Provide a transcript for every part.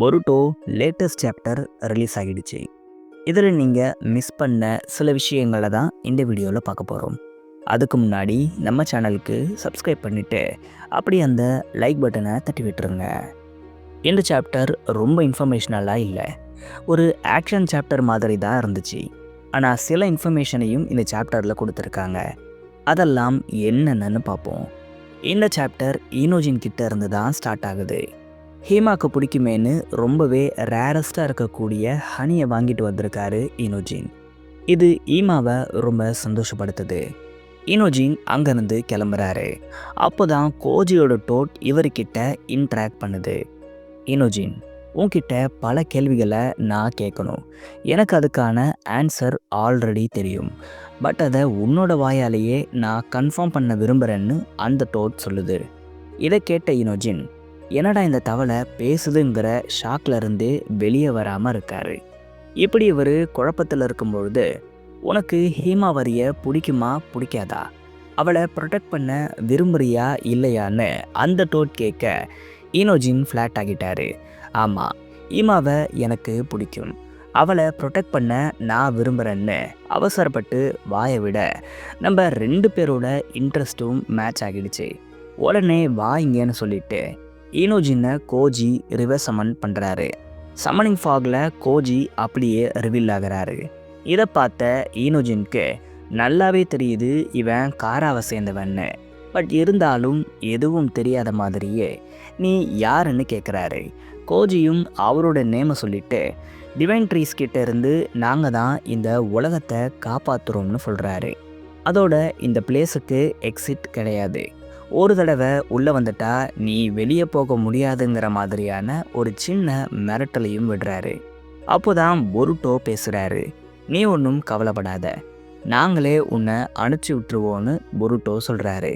பொருட்டோ latest chapter release ஆகிடுச்சு. இதில் நீங்கள் மிஸ் பண்ண சில விஷயங்களை தான் இந்த வீடியோவில் பார்க்க போகிறோம். அதுக்கு முன்னாடி நம்ம சேனலுக்கு சப்ஸ்கிரைப் பண்ணிவிட்டு அப்படி அந்த லைக் பட்டனை தட்டி விட்டுருங்க. இந்த சாப்டர் ரொம்ப இன்ஃபர்மேஷனலாக இல்லை, ஒரு ஆக்ஷன் சாப்டர் மாதிரி தான் இருந்துச்சு. ஆனால் சில இன்ஃபர்மேஷனையும் இந்த சாப்டரில் கொடுத்துருக்காங்க. அதெல்லாம் என்னென்னு பார்ப்போம். இந்த சாப்டர் ஈனோஜின் கிட்ட இருந்து தான் ஸ்டார்ட் ஆகுது. ஹீமாவுக்கு பிடிக்குமேன்னு ரொம்பவே ரேரஸ்ட்டாக இருக்கக்கூடிய ஹனியை வாங்கிட்டு வந்திருக்காரு ஈனோஜின். இது ஈமாவை ரொம்ப சந்தோஷப்படுத்துது. ஈனோஜின் அங்கேருந்து கிளம்புறாரு. அப்போ தான் கோஜியோட டோட் இவர்கிட்ட இன்ட்ராக்ட் பண்ணுது. ஈனோஜின், உன்கிட்ட பல கேள்விகளை நான் கேட்கணும். எனக்கு அதுக்கான ஆன்சர் ஆல்ரெடி தெரியும். பட் அதை உன்னோட வாயாலேயே நான் கன்ஃபார்ம் பண்ண விரும்புகிறேன்னு அந்த டோட் சொல்லுது. இதை கேட்ட ஈனோஜின், என்னடா இந்த தவளை பேசுதுங்கிற ஷாக்ல இருந்து வெளியே வராமல் இருக்காரு. இப்படி இவர் குழப்பத்தில் இருக்கும்பொழுது, உனக்கு ஹீமாவரியை பிடிக்குமா பிடிக்காதா, அவளை ப்ரொடெக்ட் பண்ண விரும்புறியா இல்லையான்னு அந்த டோட் கேட்க ஈனோஜின் ஃப்ளாட் ஆகிட்டாரு. ஆமாம், ஹீமாவை எனக்கு பிடிக்கும், அவளை ப்ரொடெக்ட் பண்ண நான் விரும்புகிறேன்னு அவசரப்பட்டு வாயை விட நம்ம 2 பேரோட இன்ட்ரெஸ்ட்டும் மேட்ச் ஆகிடுச்சு. உடனே வாங்கிங்கன்னு சொல்லிட்டு ஈனோஜினை கோஜி ரிவர்ஸ் சமன் பண்ணுறாரு. சம்மனிங் ஃபாகில் கோஜி அப்படியே ரிவீல் ஆகிறாரு. இதை பார்த்த ஈனோஜினுக்கு நல்லாவே தெரியுது இவன் காராவை சேர்ந்தவன்னு. பட் இருந்தாலும் எதுவும் தெரியாத மாதிரியே நீ யாருன்னு கேட்குறாரு. கோஜியும் அவரோட நேமை சொல்லிட்டு டிவைன் ட்ரீஸ் கிட்ட இருந்து நாங்கள் தான் இந்த உலகத்தை காப்பாற்றுறோம்னு சொல்கிறாரு. அதோட இந்த பிளேஸுக்கு எக்ஸிட் கிடையாது. ஒரு தடவை உள்ளே வந்துட்டா நீ வெளியே போக முடியாதுங்கிற மாதிரியான ஒரு சின்ன மிரட்டலையும் விடுறாரு. அப்போதான் பொருட்டோ பேசுகிறாரு. நீ ஒன்றும் கவலைப்படாத, நாங்களே உன்னை அனுப்பிச்சி விட்டுருவோன்னு பொருட்டோ சொல்கிறாரு.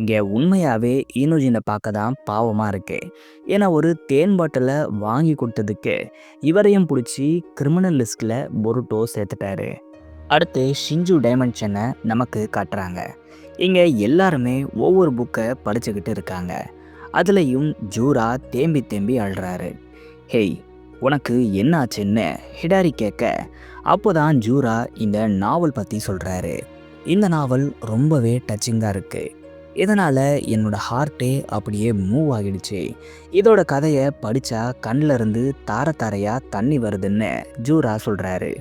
இங்கே உண்மையாகவே ஈனோஜினை பார்க்க தான் பாவமாக இருக்கு. ஏன்னா ஒரு தேன் பாட்டிலை வாங்கி கொடுத்ததுக்கு இவரையும் பிடிச்சி கிரிமினல் லிஸ்ட்டில் பொருட்டோ சேர்த்துட்டாரு. அடுத்து ஷிஞ்சு டைமென்ஷனை நமக்கு காட்டுறாங்க. இங்கே எல்லாருமே ஒவ்வொரு புக்கை படிச்சுக்கிட்டு இருக்காங்க. அதுலேயும் ஜூரா தேம்பி தேம்பி அழுறாரு. ஹேய், உனக்கு என்ன ஆச்சுன்னு ஹிடாரி கேட்க அப்போதான் ஜூரா இந்த நாவல் பற்றி சொல்கிறாரு. இந்த நாவல் ரொம்பவே டச்சிங்காக இருக்குது. இதனால் என்னோடய ஹார்ட்டே அப்படியே மூவ் ஆகிடுச்சு. இதோட கதையை படித்தா கண்ணில் இருந்து தார தாரையாக தண்ணி வருதுன்னு ஜூரா சொல்கிறாரு.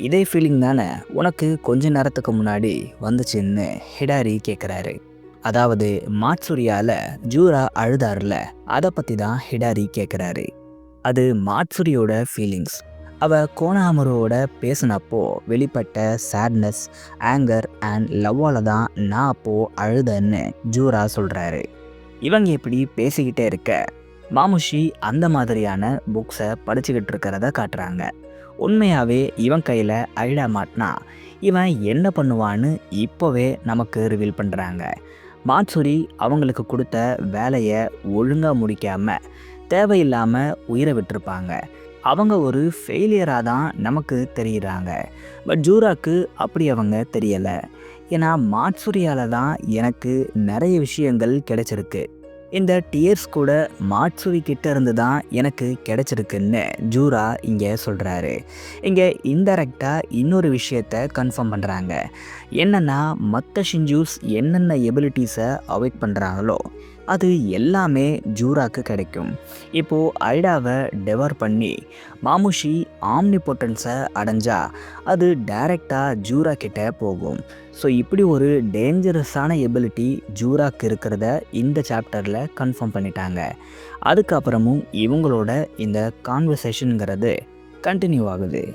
இதே ஃபீலிங் தானே உனக்கு கொஞ்ச நேரத்துக்கு முன்னாடி வந்துச்சுன்னு ஹிடாரி கேட்குறாரு. அதாவது மாட்சுரியால் ஜூரா அழுதாருல, அதை பற்றி தான் ஹிடாரி கேட்குறாரு. அது மாட்சுரியோட ஃபீலிங்ஸ். அவள் கோனாமரோட பேசினப்போ வெளிப்பட்ட சேட்னஸ், ஆங்கர் அண்ட் லவ்வால் தான் நான் அப்போது அழுதன்னு ஜூரா சொல்கிறாரு. இவங்க இப்படி பேசிக்கிட்டே இருக்க மாமுஷி அந்த மாதிரியான புக்ஸை படிச்சுக்கிட்டு இருக்கிறத காட்டுறாங்க. உண்மையாகவே இவன் கையில் ஐடா மாட்டினா இவன் என்ன பண்ணுவான்னு இப்போவே நமக்கு ரிவீல் பண்ணுறாங்க. மாட்சுரி அவங்களுக்கு கொடுத்த வேலையை ஒழுங்காக முடிக்காமல் தேவையில்லாமல் உயிரை விட்டுருப்பாங்க. அவங்க ஒரு ஃபெயிலியராக தான் நமக்கு தெரிகிறாங்க. பட் ஜூராக்கு அப்படி அவங்க தெரியலை. ஏன்னா மாட்சுரியால் தான் எனக்கு நிறைய விஷயங்கள் கிடைச்சிருக்கு. இந்த டியர்ஸ் கூட மாட்சுரி கிட்ட இருந்து தான் எனக்கு கிடைச்சிருக்குன்னு ஜூரா இங்கே சொல்கிறாரு. இங்கே இன்டெரக்டாக இன்னொரு விஷயத்தை கன்ஃபார்ம் பண்ணுறாங்க. என்னென்னா மற்ற ஷிஞ்சூஸ் என்னென்ன எபிலிட்டிஸை அவாய்ட் பண்ணுறாங்களோ அது எல்லாமே ஜூராக்கு கிடைக்கும். இப்போது ஐடாவை டெவர் பண்ணி மாமுஷி ஆம்னிபொட்டன்ஸை அடைஞ்சா அது டைரெக்டாக ஜூரா கிட்ட போகும். ஸோ இப்படி ஒரு டேஞ்சரஸான எபிலிட்டி ஜூராக்கு இருக்கிறத இந்த சாப்டரில் கன்ஃபார்ம் பண்ணிட்டாங்க. அதுக்கப்புறமும் இவங்களோட இந்த கான்வர்சேஷனுங்கிறது கண்டினியூ ஆகுது.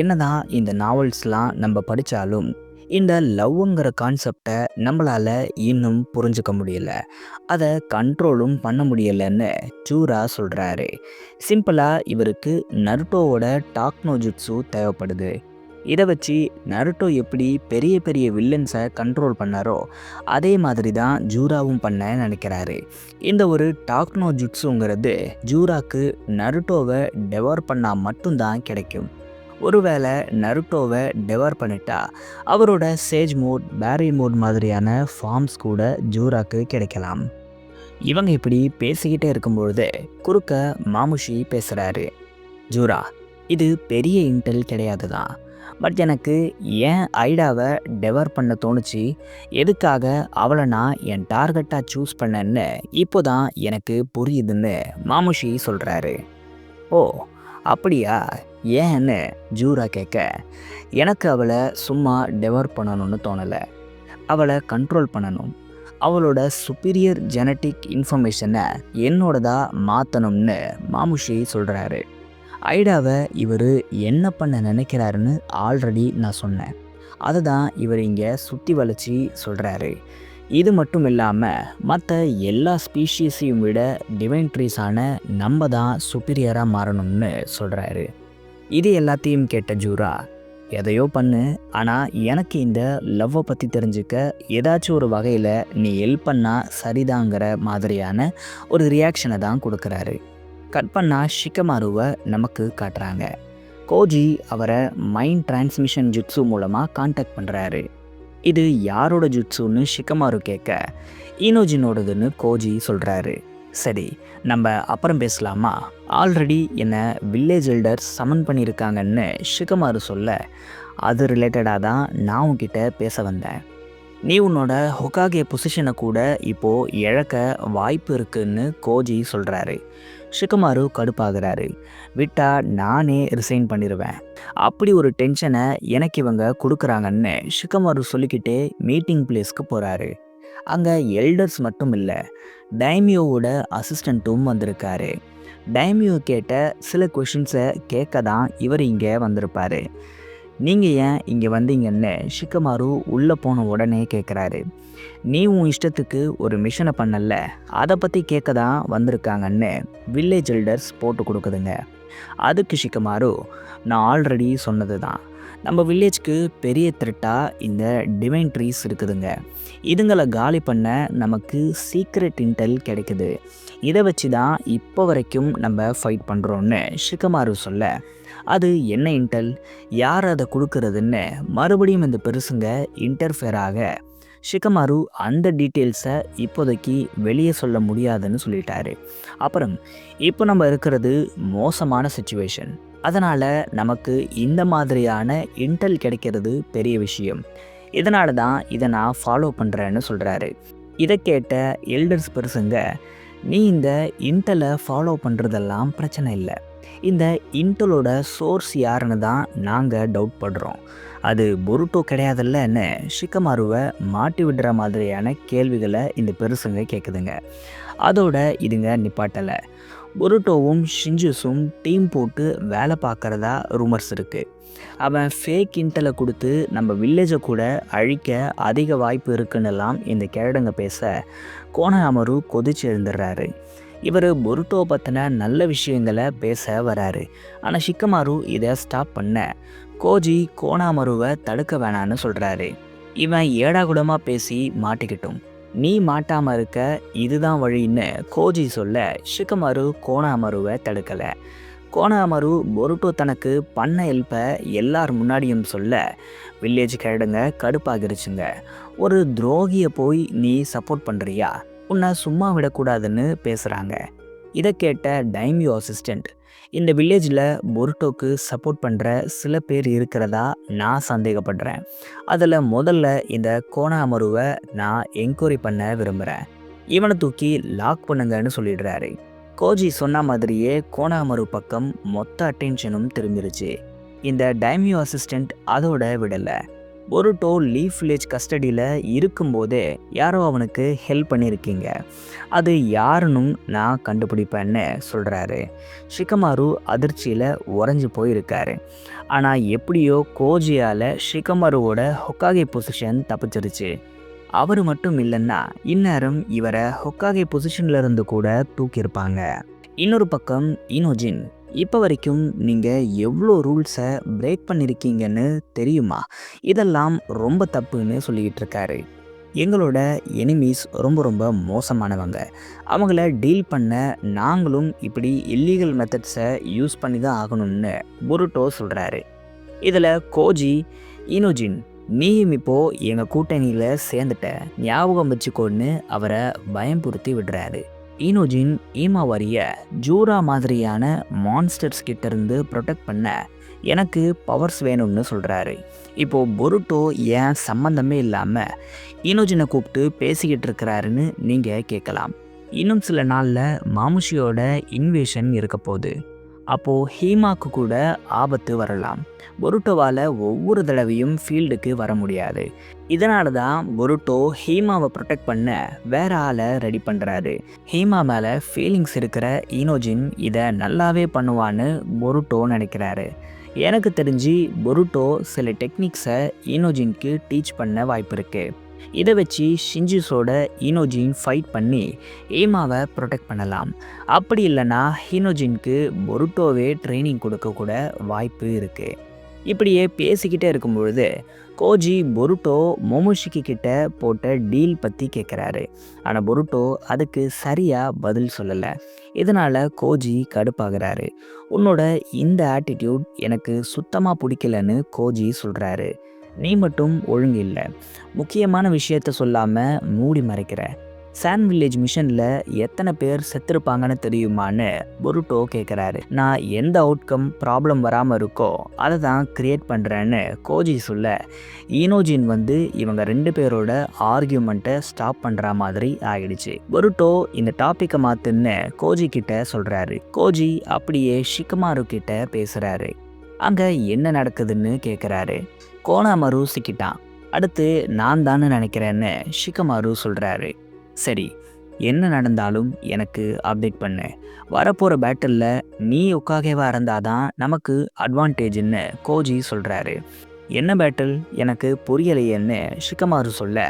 என்னதான் இந்த நாவல்ஸ்லாம் நம்ம படித்தாலும் இந்த லவ்ங்கிற கான்செப்டை நம்மளால் இன்னும் புரிஞ்சுக்க முடியல, அதை கண்ட்ரோலும் பண்ண முடியலைன்னு ஜூரா சொல்கிறாரு. சிம்பிளாக இவருக்கு நருட்டோவோட டாக்னோ ஜுட்ஸு தேவைப்படுது. இதை வச்சு நருட்டோ எப்படி பெரிய பெரிய வில்லன்ஸை கண்ட்ரோல் பண்ணாரோ அதே மாதிரி தான் ஜூராவும் பண்ண நினைக்கிறாரு. இந்த ஒரு டாக்னோ ஜுட்ஸுங்கிறது ஜூராக்கு நருட்டோவை டெவர் பண்ணால் மட்டும்தான் கிடைக்கும். ஒருவேளை நருட்டோவை டெவர் பண்ணிட்டா அவரோட சேஜ் மோட், பேரி மோட் மாதிரியான ஃபார்ம்ஸ் கூட ஜூராக்கு கிடைக்கலாம். இவங்க இப்படி பேசிக்கிட்டே இருக்கும்பொழுது குறுக்க மாமுஷி பேசுகிறாரு. ஜூரா, இது பெரிய இன்டெல் கிடையாது தான். பட் எனக்கு ஏன் ஐடாவை டெவர் பண்ண தோணுச்சு, எதுக்காக அவளை நான் என் டார்கெட்டாக சூஸ் பண்ணேன்னு இப்போ தான் எனக்கு புரியுதுன்னு மாமுஷி சொல்கிறாரு. ஓ அப்படியா, ஏன்னு ஜூரா கேட்க, எனக்கு அவளை சும்மா டெவர் பண்ணணும்னு தோணலை, அவளை கண்ட்ரோல் பண்ணணும், அவளோட சுப்பீரியர் ஜெனட்டிக் இன்ஃபர்மேஷனை என்னோடதாக மாற்றணும்னு மாமுஷி சொல்கிறாரு. ஐடாவை இவர் என்ன பண்ண நினைக்கிறாருன்னு ஆல்ரெடி நான் சொன்னேன். அதை தான் இவர் இங்கே சுற்றி வளைச்சி சொல்கிறாரு. இது மட்டும் இல்லாமல் மற்ற எல்லா ஸ்பீஷீஸையும் விட டிவைன் ட்ரீஸான நம்ம தான் சுப்பீரியராக மாறணும்னு சொல்கிறாரு. இது எல்லாத்தையும் கேட்ட ஜூரா, எதையோ பண்ணு, ஆனால் எனக்கு இந்த லவ்வை பற்றி தெரிஞ்சுக்க ஏதாச்சும் ஒரு வகையில் நீ ஹெல்ப் பண்ணால் சரிதாங்கிற மாதிரியான ஒரு ரியாக்ஷனை தான் கொடுக்குறாரு. கட் பண்ணால் ஷிகமாருவை நமக்கு காட்டுறாங்க. கோஜி அவரை மைண்ட் டிரான்ஸ்மிஷன் ஜுட்ஸு மூலமாக கான்டாக்ட் பண்ணுறாரு. இது யாரோட ஜுட்ஸுன்னு ஷிகமாரு கேட்க, ஈனோஜினோடதுன்னு கோஜி சொல்கிறாரு. சரி, நம்ம அப்புறம் பேசலாமா, ஆல்ரெடி என்னை வில்லேஜ் எல்டர்ஸ் சமன் பண்ணியிருக்காங்கன்னு ஷிகமாரு சொல்ல, அது ரிலேட்டடாக தான் நான் உன்கிட்ட பேச வந்தேன். நீ உன்னோட ஹொகாகே பொசிஷனை கூட இப்போது இழக்க வாய்ப்பு இருக்குன்னு கோஜி சொல்கிறாரு. ஷிகமாரு கடுப்பாகிறாரு. விட்டா நானே ரிசைன் பண்ணிடுவேன், அப்படி ஒரு டென்ஷனை எனக்கு இவங்க கொடுக்குறாங்கன்னு ஷிகமாரு சொல்லிக்கிட்டே மீட்டிங் பிளேஸ்க்கு போகிறாரு. அங்கே எல்டர்ஸ் மட்டும் இல்லை, டைமியோவோட அசிஸ்டண்ட்டும் வந்திருக்காரு. டைமியோ கேட்ட சில கொஷின்ஸை கேட்க தான் இவர் இங்கே வந்திருப்பார். நீங்கள் ஏன் இங்கே வந்தீங்கன்னு ஷிகமாரு உள்ளே போன உடனே கேட்குறாரு. நீ உன் இஷ்டத்துக்கு ஒரு மிஷனை பண்ணல, அதை பற்றி கேட்க தான் வந்திருக்காங்கன்னு வில்லேஜ் எல்டர்ஸ் போட்டு கொடுக்குதுங்க. அதுக்கு ஷிகமாரு, நான் ஆல்ரெடி சொன்னது தான், நம்ம வில்லேஜ்க்கு பெரிய த்ரெட்டாக இந்த டிவைன் ட்ரீஸ் இருக்குதுங்க. இதுங்களை காலி பண்ண நமக்கு சீக்ரெட் இன்டெல் கிடைக்குது. இதை வச்சு தான் இப்போ வரைக்கும் நம்ம ஃபைட் பண்ணுறோன்னு ஷிகமாரு சொல்ல, அது என்ன இன்டெல், யார் அதை கொடுக்கறதுன்னு மறுபடியும் இந்த பெருசுங்க இன்டர்ஃபியர் ஆக, ஷிகமாரு அந்த டீட்டெயில்ஸை இப்போதைக்கு வெளியே சொல்ல முடியாதுன்னு சொல்லிட்டாரு. அப்புறம் இப்போ நம்ம இருக்கிறது மோசமான சிச்சுவேஷன், அதனால் நமக்கு இந்த மாதிரியான இன்டெல் கிடைக்கிறது பெரிய விஷயம், இதனால தான் இதை நான் ஃபாலோ பண்ணுறேன்னு சொல்கிறாரு. இதை கேட்ட எல்டர்ஸ் பெருசுங்க, நீ இந்த இன்டெலை ஃபாலோ பண்ணுறதெல்லாம் பிரச்சனை இல்லை, இந்த இன்டெலோட சோர்ஸ் யாருன்னு தான் நாங்கள் டவுட் பண்ணுறோம், அது பொருட்டோ கிடையாதுல்லன்னு ஷிகமாருவை மாட்டி விடுற மாதிரியான கேள்விகளை இந்த பெருசுங்க கேட்குதுங்க. அதோட இதுங்க நிப்பாட்டலை. பொருட்டோவும் ஷிஞ்சுஸும் டீம் போட்டு வேலை பார்க்குறதா ரூமர்ஸ் இருக்குது. அவன் ஃபேக் இன்டெலை கொடுத்து நம்ம வில்லேஜை கூட அழிக்க அதிக வாய்ப்பு இருக்குன்னெல்லாம் இந்த கேரடுங்க பேச கோனஹாமரு கொதிச்சு எழுந்துடுறாரு. இவர் பொருட்டோ பற்றின நல்ல விஷயங்களை பேச வராரு. ஆனால் ஷிகமாரு இதை ஸ்டாப் பண்ண கோஜி கோனஹாமருவை தடுக்க வேணான்னு சொல்கிறாரு. இவன் ஏடாகுடமாக பேசி மாட்டிக்கிட்டும், நீ மாட்டாமல் இருக்க இதுதான் வழின்னு கோஜி சொல்ல ஷிகமாரு கோனஹாமருவை தடுக்கலை. கோனஹாமரு பொருட்டோ தனக்கு பண்ண ஹெல்ப்பை எல்லார் முன்னாடியும் சொல்ல வில்லேஜ் கேரடுங்க கடுப்பாகிருச்சுங்க. ஒரு துரோகியை போய் நீ சப்போர்ட் பண்ணுறியா, உன்னை சும்மா விடக்கூடாதுன்னு பேசுகிறாங்க. இதை கேட்ட டைமியோ அசிஸ்டண்ட், இந்த வில்லேஜில் பொருட்டோக்கு சப்போர்ட் பண்ணுற சில பேர் இருக்கிறதா நான் சந்தேகப்படுறேன், அதில் முதல்ல இந்த கோனஹாமருவை நான் என்கொயரி பண்ண விரும்புகிறேன், இவனை தூக்கி லாக் பண்ணுங்கன்னு சொல்லிடுறாரு. கோஜி சொன்ன மாதிரியே கோனஹாமரு பக்கம் மொத்த அட்டென்ஷனும் திரும்பிருச்சு. இந்த டைமியோ அசிஸ்டண்ட் அதோட விடலை. பொருட்டோ லீஃப் வில்லேஜ் கஸ்டடியில் இருக்கும்போதே யாரோ அவனுக்கு ஹெல்ப் பண்ணியிருக்கீங்க, அது யாருன்னு நான் கண்டுபிடிப்பேன்னு சொல்கிறாரு. ஷிகமாரு அதிர்ச்சியில் உறைஞ்சி போயிருக்காரு. ஆனால் எப்படியோ கோஜியால் ஷிகமாருவோட ஹொக்காகே பொசிஷன் தப்பிச்சிருச்சு. அவர் மட்டும் இல்லைன்னா இந்நேரம் இவரை ஹொக்காகே பொசிஷன்லேருந்து கூட தூக்கியிருப்பாங்க. இன்னொரு பக்கம் ஈனோஜின், இப்போ வரைக்கும் நீங்கள் எவ்வளோ ரூல்ஸை பிரேக் பண்ணியிருக்கீங்கன்னு தெரியுமா, இதெல்லாம் ரொம்ப தப்புன்னு சொல்லிக்கிட்டு இருக்காரு. எங்களோட எனிமீஸ் ரொம்ப ரொம்ப மோசமானவங்க, அவங்கள டீல் பண்ண நாங்களும் இப்படி இல்லீகல் மெத்தட்ஸை யூஸ் பண்ணி தான் ஆகணும்னு பொருட்டோ சொல்கிறாரு. இதில் கோஜி, ஈனோஜின் நீயும் இப்போ எங்கள் கூட்டணியில் சேர்ந்துட்ட, ஞாபகம் வச்சுக்கோன்னு அவரை பயம்புறுத்தி விடுறாரு. ஈனோஜின் ஈமாவாரிய ஜூரா மாதிரியான மான்ஸ்டர்ஸ் கிட்ட இருந்து ப்ரொடெக்ட் பண்ண எனக்கு பவர்ஸ் வேணும்னு சொல்கிறாரு. இப்போது பொருட்டோ ஏன் சம்மந்தமே இல்லாமல் ஈனோஜினை கூப்பிட்டு பேசிக்கிட்டு இருக்கிறாருன்னு நீங்கள் கேட்கலாம். இன்னும் சில நாளில் மாமுஷியோட இன்வேஷன் இருக்க போகுது. அப்போது ஹீமாக்கு கூட ஆபத்து வரலாம். பொருட்டோவால் ஒவ்வொரு தடவையும் ஃபீல்டுக்கு வர முடியாது. இதனால தான் பொருட்டோ ஹீமாவை ப்ரொடெக்ட் பண்ண வேற ஆளை ரெடி பண்ணுறாரு. ஹீமா மேலே ஃபீலிங்ஸ் இருக்கிற ஈனோஜின் இதை நல்லாவே பண்ணுவான்னு பொருட்டோ நினைக்கிறாரு. எனக்கு தெரிஞ்சு பொருட்டோ சில டெக்னிக்ஸை ஈனோஜின்க்கு டீச் பண்ண வாய்ப்பு இருக்குது. இதை வச்சு ஷிஞ்சுஸோட ஈனோஜின் ஃபைட் பண்ணி ஹீமாவை ப்ரொடெக்ட் பண்ணலாம். அப்படி இல்லைன்னா ஹீனோஜின்க்கு பொருட்டோவே ட்ரைனிங் கொடுக்க கூட வாய்ப்பு இருக்குது. இப்படியே பேசிக்கிட்டே இருக்கும்பொழுது கோஜி பொருட்டோ மோமோஷிக்கி கிட்ட போட்ட டீல் பற்றி கேட்குறாரு. ஆனால் பொருட்டோ அதுக்கு சரியாக பதில் சொல்லலை. இதனால் கோஜி கடுப்பாகிறாரு. உன்னோட இந்த ஆட்டிடியூட் எனக்கு சுத்தமாக பிடிக்கலன்னு கோஜி சொல்கிறாரு. நீ மட்டும் ஒழுங்கு இல்லை, முக்கியமான விஷயத்த சொல்லாமல் மூடி மறைக்கிற. சான் வில்லேஜ் மிஷனில் எத்தனை பேர் செத்துருப்பாங்கன்னு தெரியுமான்னு பொருட்டோ கேட்குறாரு. நான் எந்த அவுட்கம் ப்ராப்ளம் வராமல் இருக்கோ அதை தான் க்ரியேட் பண்ணுறேன்னு கோஜி சொல்ல, ஈனோஜின் இவங்க 2 பேரோட ஆர்கியூமெண்ட்டை ஸ்டாப் பண்ணுற மாதிரி ஆகிடுச்சு. பொருட்டோ இந்த டாப்பிக்கை மாற்றுன்னு கோஜி கிட்ட சொல்கிறாரு. கோஜி அப்படியே ஷிகமாரு கிட்ட பேசுகிறாரு. அங்கே என்ன நடக்குதுன்னு கேட்குறாரு. கோனாமரு சிக்கிட்டான், அடுத்து நான் தானே நினைக்கிறேன்னு ஷிகமாரு சொல்கிறாரு. சரி, என்ன நடந்தாலும் எனக்கு அப்டேட் பண்ணு. வரப்போகிற பேட்டிலில் நீ உக்காகேவாக இருந்தால் தான் நமக்கு அட்வான்டேஜ்னு கோஜி சொல்கிறாரு. என்ன பேட்டில் எனக்கு புரியலையேன்னு ஷிகமாரு சொல்ல,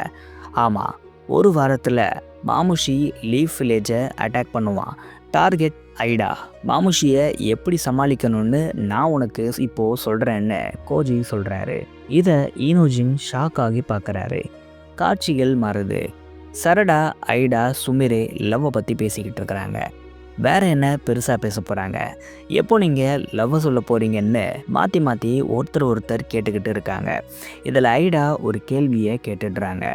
ஆமாம், ஒரு வாரத்தில் மாமுஷி லீஃப் வில்லேஜை அட்டாக் பண்ணுவான். டார்கெட் ஐடா. மாமுஷியை எப்படி சமாளிக்கணும்னு நான் உனக்கு இப்போது சொல்கிறேன்னு கோஜி சொல்கிறாரு. இதை ஈனோஜின் ஷாக் ஆகி பார்க்குறாரு. காட்சிகள் மாறுது. சரடா, ஐடா, சுமிரே லவ்வை பற்றி பேசிக்கிட்டு இருக்கிறாங்க. வேறு என்ன பெருசாக பேச போகிறாங்க? எப்போ நீங்கள் லவ்வை சொல்ல போகிறீங்கன்னு மாற்றி மாற்றி ஒருத்தர் கேட்டுக்கிட்டு இருக்காங்க. இதில் ஐடா ஒரு கேள்வியை கேட்டுடுறாங்க.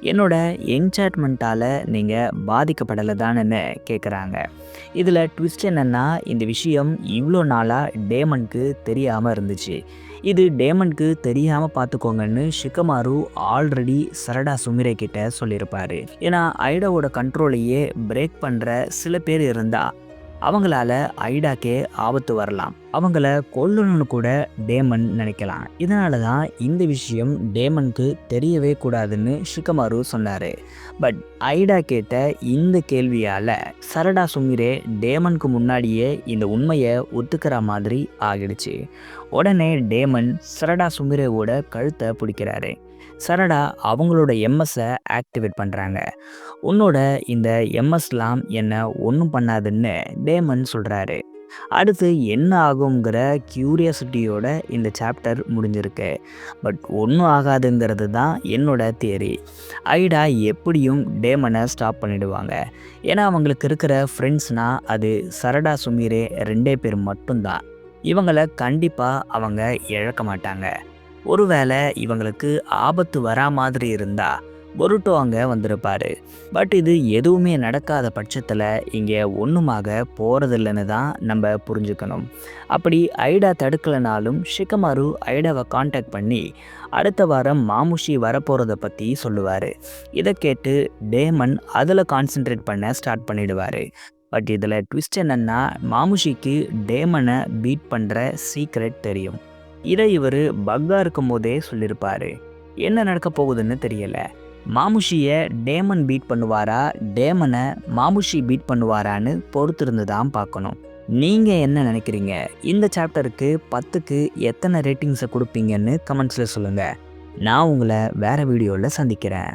என்னோட என்சாட்மெண்ட்டால் நீங்கள் பாதிக்கப்படலை தானேன்னு கேட்குறாங்க. இதில் ட்விஸ்ட் என்னென்னா, இந்த விஷயம் இவ்வளோ நாளாக டேமனுக்கு தெரியாமல் இருந்துச்சு. இது டேமனுக்கு தெரியாமல் பார்த்துக்கோங்கன்னு ஷிகமாரு ஆல்ரெடி சரடா சுமிரே கிட்ட சொல்லியிருப்பார். ஏன்னா ஐடாவோட கண்ட்ரோலையே பிரேக் பண்ணுற சில பேர் இருந்தால் அவங்களால ஐடாக்கே ஆபத்து வரலாம். அவங்கள கொல்லணும்னு கூட டேமன் நினைக்கலாம். இதனால தான் இந்த விஷயம் டேமனுக்கு தெரியவே கூடாதுன்னு ஷிகமாரு சொன்னார். பட் ஐடா கேட்ட இந்த கேள்வியால் சரடா சுமிரே டேமனுக்கு முன்னாடியே இந்த உண்மையை ஒத்துக்கிற மாதிரி ஆகிடுச்சு. உடனே டேமன் சரடா சுமிரேவோட கழுத்தை பிடிக்கிறாரு. சரடா அவங்களோட எம்எஸ்ஸை ஆக்டிவேட் பண்ணுறாங்க. உன்னோட இந்த எம்எஸ்லாம் என்னை ஒன்றும் பண்ணாதுன்னு டேமன் சொல்கிறாரு. அடுத்து என்ன ஆகுங்கிற க்யூரியாசிட்டியோட இந்த சாப்டர் முடிஞ்சிருக்கு. பட் ஒன்றும் ஆகாதுங்கிறது தான் என்னோட தியரி. ஐடா எப்படியும் டேமனை ஸ்டாப் பண்ணிடுவாங்க. ஏன்னா அவங்களுக்கு இருக்கிற ஃப்ரெண்ட்ஸ்னால் அது சரடா சுமிரே 2 பேர் மட்டும்தான். இவங்களை கண்டிப்பாக அவங்க இழக்க மாட்டாங்க. ஒருவேளை இவங்களுக்கு ஆபத்து வரா மாதிரி இருந்தால் பொருட்டோ அங்கே வந்திருப்பார். பட் இது எதுவுமே நடக்காத பட்சத்தில் இங்கே ஒன்றுமாக போகிறதில்லைன்னு தான் நம்ம புரிஞ்சுக்கணும். அப்படி ஐடா தடுக்கலைனாலும் ஷிகமாரு ஐடாவை காண்டாக்ட் பண்ணி அடுத்த வாரம் மாமுஷி வரப்போகிறத பற்றி சொல்லுவார். இதை கேட்டு டேமன் அதில் கான்சென்ட்ரேட் பண்ண ஸ்டார்ட் பண்ணிடுவார். பட் இதில் ட்விஸ்ட் என்னென்னா, மாமுஷிக்கு டேமனை பீட் பண்ணுற சீக்ரெட் தெரியும். இதை இவர் பக்காக இருக்கும் போதே சொல்லியிருப்பார். என்ன நடக்க போகுதுன்னு தெரியலை. மாமுஷியை டேமன் பீட் பண்ணுவாரா, டேமனை மாமுஷி பீட் பண்ணுவாரான்னு பொறுத்திருந்து தான் பார்க்கணும். நீங்கள் என்ன நினைக்கிறீங்க? இந்த சாப்டருக்கு 10க்கு எத்தனை ரேட்டிங்ஸை கொடுப்பீங்கன்னு கமெண்ட்ஸில் சொல்லுங்கள். நான் உங்களை வேறு வீடியோவில் சந்திக்கிறேன்.